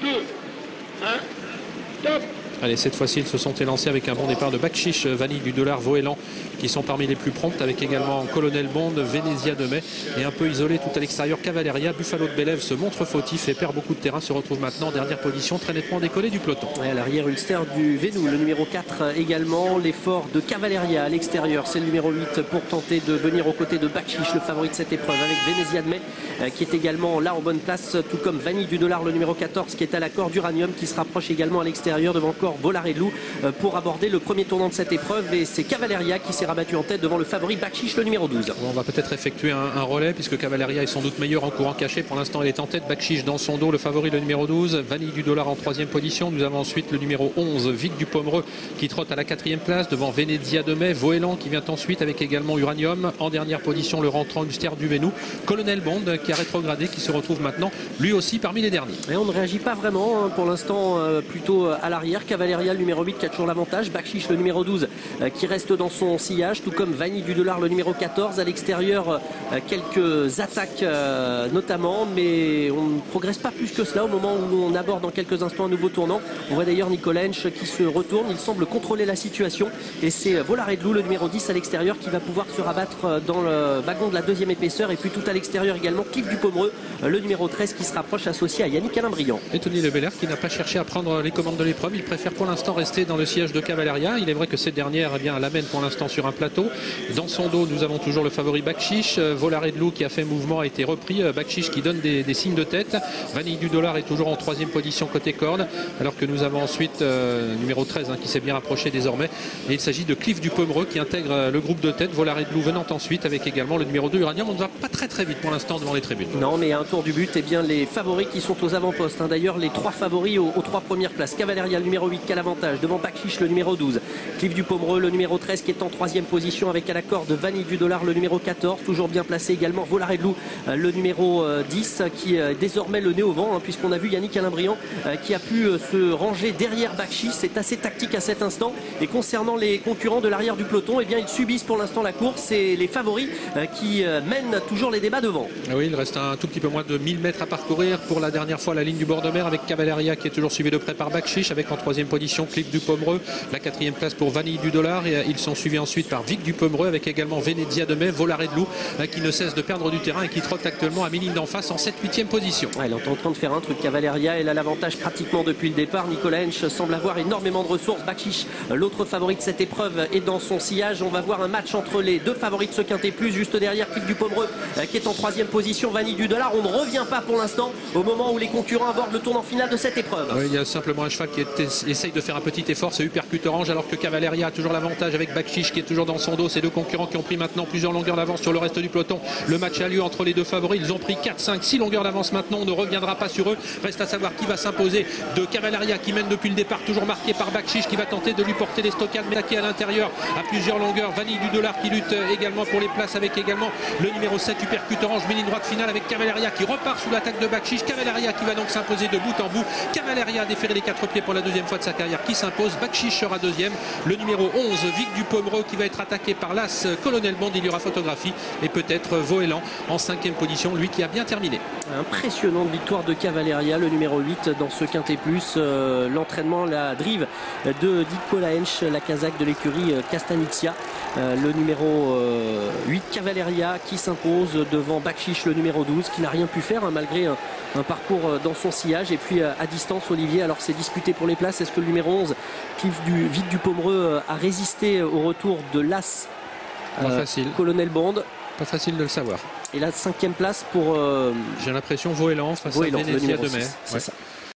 2, 1, top. Allez, cette fois-ci, ils se sont élancés avec un bon départ de Bakshish, Vanille du Dollar, Voélan, qui sont parmi les plus promptes, avec également Colonel Bond, Venezia de Mai, et un peu isolé tout à l'extérieur, Cavalleria. Buffalo de Bélève se montre fautif et perd beaucoup de terrain, se retrouve maintenant en dernière position, très nettement décollé du peloton. Et à l'arrière, Ulster du Vénou, le numéro 4 également. L'effort de Cavalleria à l'extérieur, c'est le numéro 8 pour tenter de venir aux côtés de Bakshish, le favori de cette épreuve, avec Venezia de Mai qui est également là en bonne place, tout comme Vanille du Dollar, le numéro 14 qui est à l'accord d'Uranium, qui se rapproche également à l'extérieur devant encore Volaredlou pour aborder le premier tournant de cette épreuve, et c'est Cavalleria qui s'est rabattu en tête devant le favori Bakshish, le numéro 12. On va peut-être effectuer un relais puisque Cavalleria est sans doute meilleur en courant caché. Pour l'instant, elle est en tête. Bakshish dans son dos, le favori le numéro 12. Vanille du Dollar en troisième position. Nous avons ensuite le numéro 11, Vic du Pomereux, qui trotte à la quatrième place devant Venezia de Mai. Voélan qui vient ensuite avec également Uranium. En dernière position, le rentrant Ulster du Vénou. Colonel Bond qui a rétrogradé, qui se retrouve maintenant lui aussi parmi les derniers. Et on ne réagit pas vraiment hein, pour l'instant, plutôt à l'arrière. Cavalleria le numéro 8 qui a toujours l'avantage. Bakshish le numéro 12 qui reste dans son sillage, tout comme Vanille du Dollar le numéro 14. À l'extérieur, quelques attaques notamment, mais on ne progresse pas plus que cela au moment où on aborde dans quelques instants un nouveau tournant. On voit d'ailleurs Nicole Hensch qui se retourne, il semble contrôler la situation, et c'est Volaredlou le numéro 10 à l'extérieur qui va pouvoir se rabattre dans le wagon de la deuxième épaisseur, et puis tout à l'extérieur également Cliff du Pomereux, le numéro 13 qui se rapproche, associé à Yannick Alain-Briand. Et Tony Le Belair qui n'a pas cherché à prendre les commandes de l'épreuve, il préfère pour l'instant rester dans le siège de Cavalleria. Il est vrai que cette dernière l'amène pour l'instant sur un plateau. Dans son dos, nous avons toujours le favori Bakshish. Volaredlou qui a fait mouvement a été repris. Bakshish qui donne des signes de tête. Vanille du Dollar est toujours en troisième position côté corde, alors que nous avons ensuite numéro 13 qui s'est bien rapproché désormais. Et il s'agit de Cliff du Pomereux qui intègre le groupe de tête. Volaredlou venant ensuite avec également le numéro 2 Uranium. On ne va pas très vite pour l'instant devant les tribunes. Non, mais à un tour du but, bien les favoris qui sont aux avant-postes. D'ailleurs, les trois favoris aux trois premières places. Cavalleria le numéro 8 qui a l'avantage devant Bakshish le numéro 12. Cliff du Pomereux le numéro 13 qui est en troisième position avec à l'accord de Vanille du Dollar le numéro 14. Toujours bien placé également Volaredlou le numéro 10 qui est désormais le nez au vent, puisqu'on a vu Yannick Alain-Briand qui a pu se ranger derrière Bakshish. C'est assez tactique à cet instant. Et concernant les concurrents de l'arrière du peloton, bien ils subissent pour l'instant la course, et les favoris qui mènent toujours les débats devant. Oui, il reste un tout petit peu moins de 1000 mètres à parcourir pour la dernière fois la ligne du bord de mer, avec Cavalleria qui est toujours suivi de près par Bakshish, avec en troisième position Cliff du Pomereux, la quatrième place pour Vanille du Dollar, et ils sont suivis ensuite par Vic du Pomereux, avec également Venezia de Mai, Volaredlou qui ne cesse de perdre du terrain et qui trotte actuellement à mi-ligne d'en face en 7-8e position. Elle est en train de faire un truc. Cavalleria, elle a l'avantage pratiquement depuis le départ. Nicolas Hensch semble avoir énormément de ressources. Bakshish, l'autre favori de cette épreuve, est dans son sillage. On va voir un match entre les deux favoris de ce quintet plus, juste derrière Cliff du Pomereux qui est en troisième position, Vanille du Dollar. On ne revient pas pour l'instant au moment où les concurrents abordent le tournant final de cette épreuve. Oui, il y a simplement un cheval qui essaye de faire un petit effort, c'est Uppercut Orange, alors que Cavalleria a toujours l'avantage avec Bakshish qui est toujours dans son dos. Ces deux concurrents qui ont pris maintenant plusieurs longueurs d'avance sur le reste du peloton. Le match a lieu entre les deux favoris. Ils ont pris 4, 5, 6 longueurs d'avance maintenant. On ne reviendra pas sur eux. Reste à savoir qui va s'imposer de Cavalleria qui mène depuis le départ, toujours marqué par Bakshish qui va tenter de lui porter des stockades, mais qui à l'intérieur à plusieurs longueurs. Vanille du Dollar qui lutte également pour les places, avec également le numéro 7 Uppercut Orange, mais ligne droite finale avec Cavalleria qui repart sous l'attaque de Bakshish. Cavalleria qui va donc s'imposer de bout en bout. Cavalleria a déféré les 4 pieds pour la deuxième fois de sa carrière qui s'impose. Bakshish sera deuxième. Le numéro 11 Vic du Pomereux qui va être attaqué par l'As Colonel Bond. Il y aura photographie, et peut-être Voélan en 5e position, lui qui a bien terminé. Impressionnante victoire de Cavalleria, le numéro 8 dans ce quintet plus. L'entraînement, la drive de Nicolas Hensch, la Kazakh de l'écurie Castanizia. Le numéro 8 Cavalleria qui s'impose devant Bakshish le numéro 12 qui n'a rien pu faire malgré un parcours dans son sillage. Et puis à distance, Olivier, alors c'est disputé pour les places. Est-ce que le numéro 11 Vic du Pomereux a résisté au retour de l'As Colonel Bond? Pas facile de le savoir. Et la 5e place pour... J'ai l'impression Voélan face à Venezia de Mai. C'est ça.